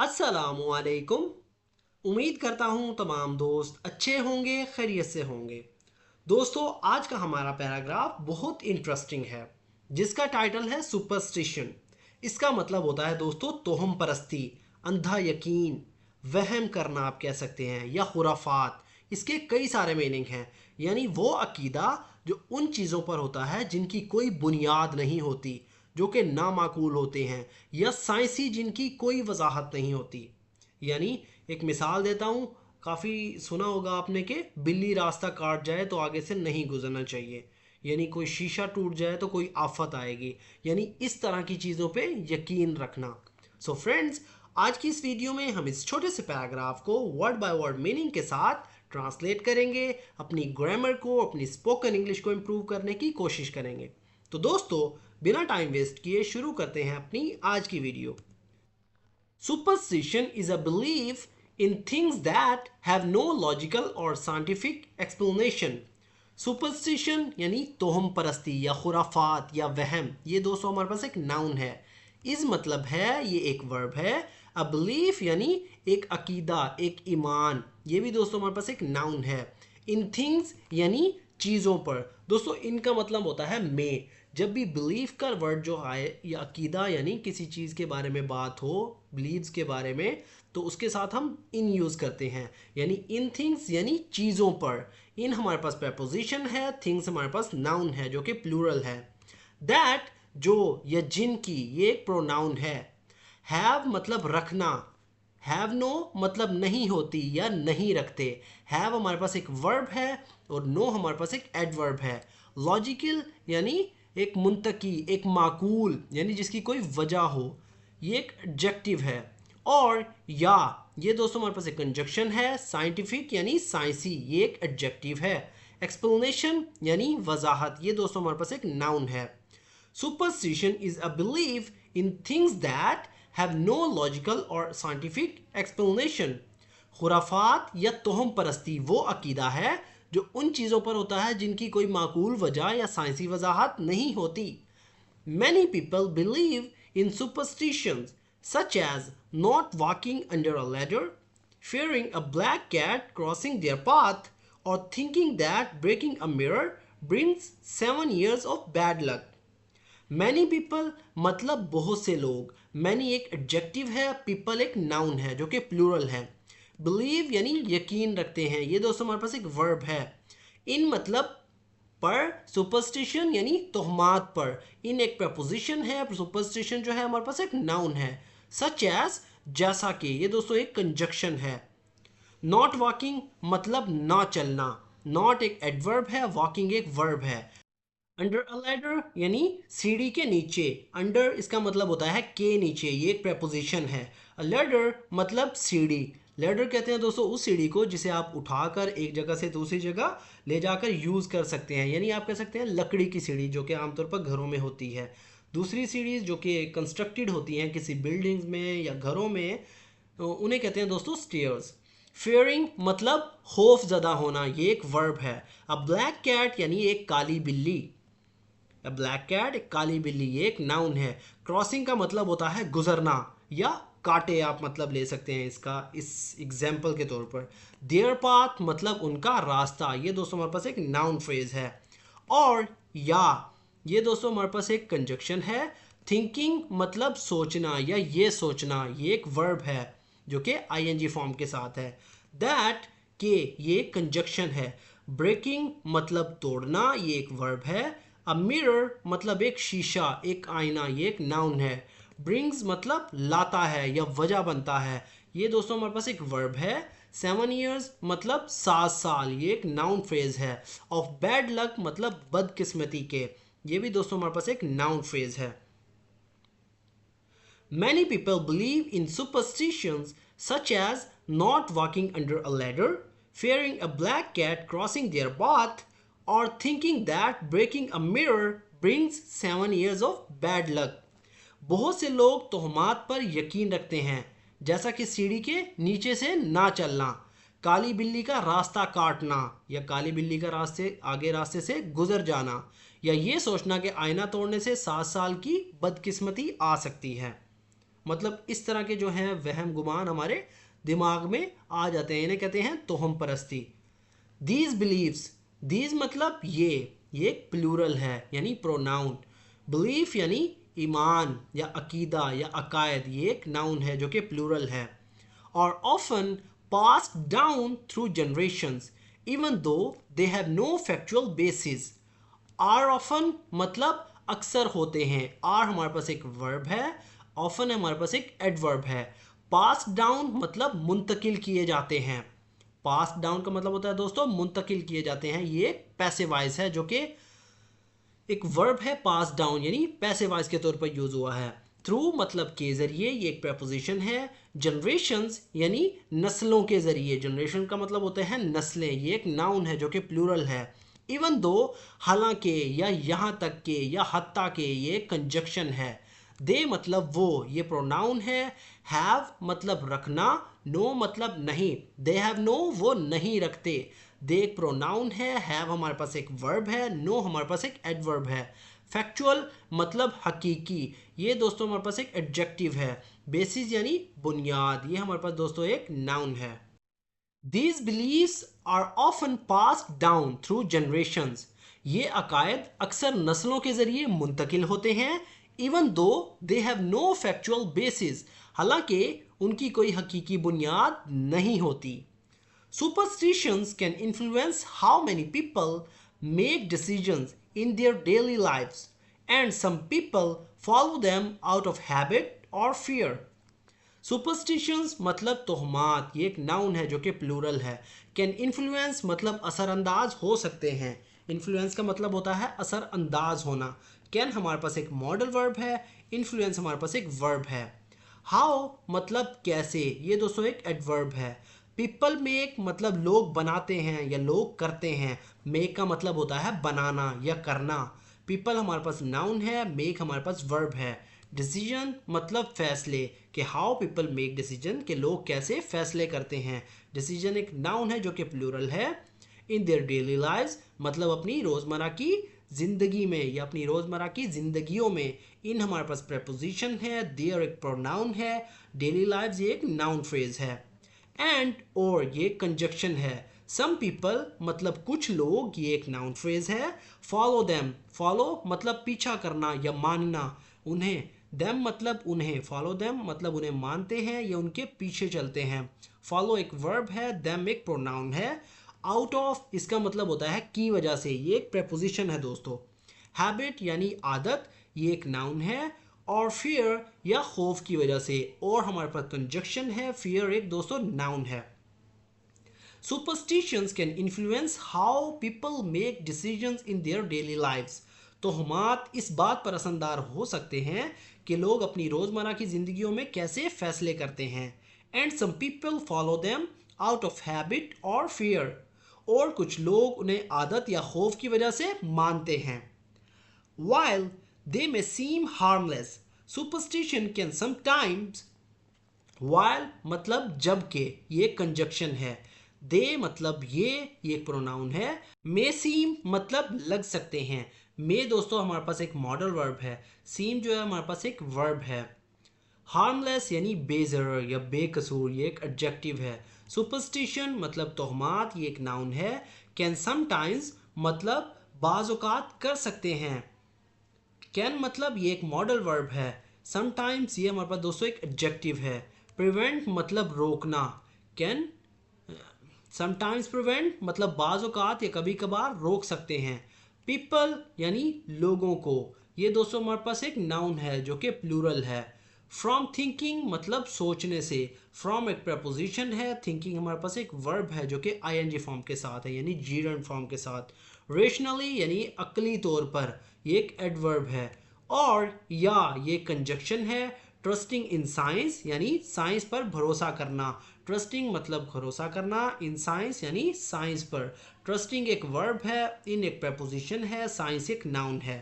अस्सलामुअलैकुम। उम्मीद करता हूँ तमाम दोस्त अच्छे होंगे, खैरियत से होंगे। दोस्तों, आज का हमारा पैराग्राफ बहुत इंटरेस्टिंग है, जिसका टाइटल है सुपरस्टिशन। इसका मतलब होता है दोस्तों तोहम परस्ती, अंधा यकीन, वहम करना आप कह सकते हैं, या खुराफात। इसके कई सारे मीनिंग हैं। यानी वो अकीदा जो उन चीज़ों पर होता है जिनकी कोई बुनियाद नहीं होती, जो कि नामाकूल होते हैं, या साइंसी जिनकी कोई वजाहत नहीं होती। यानी एक मिसाल देता हूँ, काफ़ी सुना होगा आपने कि बिल्ली रास्ता काट जाए तो आगे से नहीं गुजरना चाहिए। यानी कोई शीशा टूट जाए तो कोई आफत आएगी। यानी इस तरह की चीज़ों पे यकीन रखना। सो फ्रेंड्स, आज की इस वीडियो में हम इस छोटे से पैराग्राफ को वर्ड बाय वर्ड मीनिंग के साथ ट्रांसलेट करेंगे, अपनी ग्रामर को, अपनी स्पोकन इंग्लिश को इम्प्रूव करने की कोशिश करेंगे। तो दोस्तों, बिना टाइम वेस्ट किए शुरू करते हैं अपनी आज की video. Superstition is a belief in things that have no logical or scientific explanation. Superstition यानी तोहम परस्ती या खुराफात या वहम, ये दोस्तों हमारे पास एक नाउन है। इस मतलब है, ये एक वर्ब है। अ बिलीफ यानी एक अकीदा, एक ईमान, ये भी दोस्तों हमारे पास एक नाउन है। इन थिंग्स यानी चीज़ों पर। दोस्तों इनका मतलब होता है में। जब भी बिलीफ का वर्ड जो आए या अकीदा यानी किसी चीज़ के बारे में बात हो, बिलीव्स के बारे में, तो उसके साथ हम इन यूज़ करते हैं। यानी इन थिंग्स यानी चीज़ों पर। इन हमारे पास प्रपोजिशन है, थिंग्स हमारे पास नाउन है जो कि प्लूरल है। दैट जो या जिनकी, ये एक प्रोनाउन है। हैव मतलब रखना, हैव नो मतलब नहीं होती या नहीं रखते। हैव हमारे पास एक वर्ब है और नो हमारे पास एक एडवर्ब है। लॉजिकल यानी एक मुंतकी, एक माकूल यानी जिसकी कोई वजह हो, ये एक एडजेक्टिव है। और या ये दोस्तों हमारे पास एक कंजक्शन है। साइंटिफिक यानी साइंसी, ये एक एडजेक्टिव है। एक्सप्लेनेशन यानी वजाहत, ये दोस्तों हमारे पास एक नाउन है। Superstition is a belief in things that have no logical or scientific explanation. खुराफात या तोहम परस्ती वो अकीदा है जो उन चीज़ों पर होता है जिनकी कोई माकूल वजह या साइंसी वजाहत नहीं होती। Many people believe in superstitions such as not walking under a ladder, fearing a black cat crossing their path, or thinking that breaking a mirror brings 7 years of bad luck. Many people मतलब बहुत से लोग। Many एक adjective है, people एक noun है जो कि प्लूरल है। बिलीव यानी यकीन रखते हैं, ये दोस्तों हमारे पास एक वर्ब है। इन मतलब पर, सुपरस्टिशन यानी तोहमात पर। इन एक प्रपोजिशन है, सुपरस्टिशन जो है हमारे पास एक नाउन है। सच एज जैसा कि, ये दोस्तों एक कंजक्शन है। नॉट वॉकिंग मतलब ना चलना। नॉट एक एडवर्ब है, वॉकिंग एक वर्ब है। अंडर अ लैडर यानी सीढ़ी के नीचे। अंडर इसका मतलब होता है के नीचे, ये एक प्रपोजिशन है। अ लैडर मतलब सीढ़ी। लैडर कहते हैं दोस्तों उस सीढ़ी को जिसे आप उठाकर एक जगह से दूसरी जगह ले जाकर यूज़ कर सकते हैं। यानी आप कह सकते हैं लकड़ी की सीढ़ी जो कि आमतौर पर घरों में होती है। दूसरी सीढ़ी जो कि कंस्ट्रक्टेड होती हैं किसी बिल्डिंग्स में या घरों में, तो उन्हें कहते हैं दोस्तों स्टेयर्स। फेयरिंग मतलब खौफ ज़दा होना, ये एक वर्ब है। अ ब्लैक कैट यानी एक काली बिल्ली। अ ब्लैक कैट एक काली बिल्ली, ये एक नाउन है। क्रॉसिंग का मतलब होता है गुजरना या काटे, आप मतलब ले सकते हैं इसका इस एग्जाम्पल के तौर पर। देयर पाथ मतलब उनका रास्ता, ये दोस्तों हमारे पास एक नाउन फ्रेज है। और या ये दोस्तों हमारे पास एक कंजक्शन है। थिंकिंग मतलब सोचना या ये सोचना, ये एक वर्ब है जो कि आईएनजी फॉर्म के साथ है। दैट के ये कंजक्शन है। ब्रेकिंग मतलब तोड़ना, ये एक वर्ब है। अ मिरर मतलब एक शीशा, एक आईना, ये एक नाउन है। ब्रिंग्स मतलब लाता है या वजह बनता है, ये दोस्तों हमारे पास एक वर्ब है। 7 years मतलब 7 साल, ये एक नाउन फ्रेज है। ऑफ बैड लक मतलब बदकिस्मती के, ये भी दोस्तों हमारे पास एक नाउन फ्रेज है। Many people believe in superstitions such as not walking under a ladder, fearing a black cat crossing their path, or thinking that breaking a mirror brings 7 years of bad luck. बहुत से लोग तोहमात पर यकीन रखते हैं, जैसा कि सीढ़ी के नीचे से ना चलना, काली बिल्ली का रास्ता काटना या काली बिल्ली का रास्ते आगे रास्ते से गुजर जाना, या ये सोचना कि आईना तोड़ने से 7 साल की बदकिस्मती आ सकती है। मतलब इस तरह के जो हैं वहम गुमान हमारे दिमाग में आ जाते हैं, इन्हें कहते हैं तोहम परस्ती। दीज बिलीव्स, दीज मतलब ये एक प्लूरल है यानी प्रोनाउन। बिलीफ यानी ईमान या अकीदा या अकायद, ये एक नाउन है जो कि प्लूरल है। और often passed down through generations even though they have no factual basis। Are often मतलब अक्सर होते हैं, आर हमारे पास एक वर्ब है, ऑफन हमारे पास एक एडवर्ब है। पास डाउन मतलब मुंतकिल किए जाते हैं, पास डाउन का मतलब होता है दोस्तों मुंतकिल किए जाते हैं, ये पैसिव वॉइस है जो कि एक वर्ब है पास डाउन यानी पैसिव वॉइस के तौर पर यूज हुआ है। थ्रू मतलब के जरिए, ये एक प्रेपोजिशन है। जनरेशंस यानी नस्लों के जरिए, जनरेशन का मतलब होता है नस्लें, ये एक नाउन है जो कि प्लूरल है। इवन दो हालांकि या यहाँ तक के या हत्ता के, ये कंजक्शन है। दे मतलब वो, ये प्रोनाउन है। हैव मतलब रखना, नो मतलब नहीं, दे हैव नो वो नहीं रखते। दे एक प्रोनाउन है, हैव हमारे पास एक वर्ब है, नो हमारे पास एक एडवर्ब है। फैक्चुअल मतलब हकीकी, ये दोस्तों हमारे पास एक एडजेक्टिव है। बेसिस यानी बुनियाद, ये हमारे पास दोस्तों एक नाउन है। These beliefs are often passed down through generations। ये अकायद अक्सर नस्लों के जरिए मुंतकिल होते हैं। Even though they have no factual basis, हालांकि उनकी कोई हकीकी बुनियाद नहीं होती। Superstitions can influence how many people make decisions in their daily lives, and some people follow them out of habit or fear। Superstitions मतलब तोहमात, ये एक नाउन है जो कि प्लूरल है। कैन इन्फ्लुएंस मतलब असरअंदाज हो सकते हैं, इन्फ्लुएंस का मतलब होता है असरअंदाज होना। कैन हमारे पास एक मॉडल वर्ब है, इन्फ्लुएंस हमारे पास एक वर्ब है। हाउ मतलब कैसे, ये दोस्तों एक एडवर्ब है। पीपल मेक मतलब लोग बनाते हैं या लोग करते हैं, मेक का मतलब होता है बनाना या करना। पीपल हमारे पास नाउन है, मेक हमारे पास वर्ब है। डिसीजन मतलब फैसले, कि हाउ पीपल मेक डिसीजन, कि लोग कैसे फैसले करते हैं। डिसीजन एक नाउन है जो कि प्लूरल है। इन देयर डेली लाइव्स मतलब अपनी रोज़मर्रा की ज़िंदगी में या अपनी रोज़मर्रा की ज़िंदगियों में। इन हमारे पास प्रेपोजिशन है, देयर एक प्रोनाउन है, डेली लाइव्स ये एक नाउन फ्रेज है। एंड और ये कंजक्शन है। सम पीपल मतलब कुछ लोग, ये एक नाउन फ्रेज है। फॉलो देम, फॉलो मतलब पीछा करना या मानना उन्हें। देम मतलब उन्हें, फॉलो देम मतलब उन्हें मानते हैं या उनके पीछे चलते हैं। फॉलो एक वर्ब है, देम एक प्रोनाउन है। आउट ऑफ इसका मतलब होता है की वजह से, ये एक प्रेपोजिशन है दोस्तों। हैबिट यानी आदत, ये एक नाउन है। और फियर या खौफ की वजह से, और हमारे पास कंजक्शन है। फियर एक दोस्तों नाउन है। Superstitions can influence how people make decisions in their daily lives। तोहमात इस बात पर असरदार हो सकते हैं कि लोग अपनी रोज़मर्रा की ज़िंदगियों में कैसे फैसले करते हैं। And some people follow them out of habit और फियर, और कुछ लोग उन्हें आदत या खौफ की वजह से मानते हैं। While they may seem harmless, superstition can sometimes, while मतलब जबकि, ये कंजक्शन है। दे मतलब ये एक प्रोनाउन है। मे सीम मतलब लग सकते हैं। मे दोस्तों हमारे पास एक मॉडल वर्ब है, सीम जो है हमारे पास एक वर्ब है। हार्मलेस यानी बेजरर या बेकसूर, ये एक एडजेक्टिव है। सुपरस्टिशन मतलब तोहमात, ये एक नाउन है। कैन समटाइम्स मतलब बाज़ औक़ात कर सकते हैं। कैन मतलब ये एक मॉडल वर्ब है। समटाइम्स ये हमारे पास दोस्तों एक एडजेक्टिव है। प्रिवेंट मतलब रोकना। कैन समटाइम्स प्रिवेंट मतलब बाज़ औक़ात या कभी कभार रोक सकते हैं। पीपल यानी लोगों को, ये दोस्तों हमारे पास एक नाउन है जो कि प्लूरल है। फ्रॉम थिंकिंग मतलब सोचने से, फ्रॉम एक प्रपोजिशन है। थिंकिंग हमारे पास एक वर्ब है जो कि आईएनजी फॉर्म के साथ है यानी जीरंड फॉर्म के साथ। रेशनली यानी अक्ली तौर पर, ये एक एडवर्ब है। और या ये कंजक्शन है। ट्रस्टिंग इन साइंस यानी साइंस पर भरोसा करना। ट्रस्टिंग मतलब भरोसा करना, इन साइंस यानी साइंस पर। ट्रस्टिंग एक वर्ब है, इन एक प्रपोजिशन है, साइंस एक नाउन है।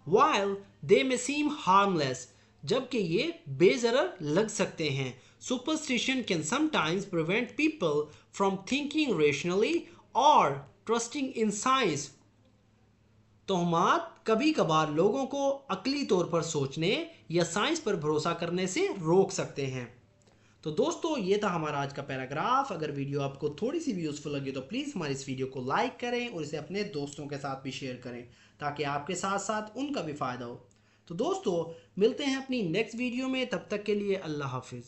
While they may seem harmless, जबकि ये बेजरर लग सकते हैं। Superstition can sometimes prevent people from thinking rationally or trusting in science। तोहमात कभी कभार लोगों को अक्ली तौर पर सोचने या साइंस पर भरोसा करने से रोक सकते हैं। तो दोस्तों ये था हमारा आज का पैराग्राफ। अगर वीडियो आपको थोड़ी सी भी यूज़फुल लगी तो प्लीज़ हमारे इस वीडियो को लाइक करें और इसे अपने दोस्तों के साथ भी शेयर करें ताकि आपके साथ साथ उनका भी फ़ायदा हो। तो दोस्तों मिलते हैं अपनी नेक्स्ट वीडियो में, तब तक के लिए अल्लाह हाफिज़।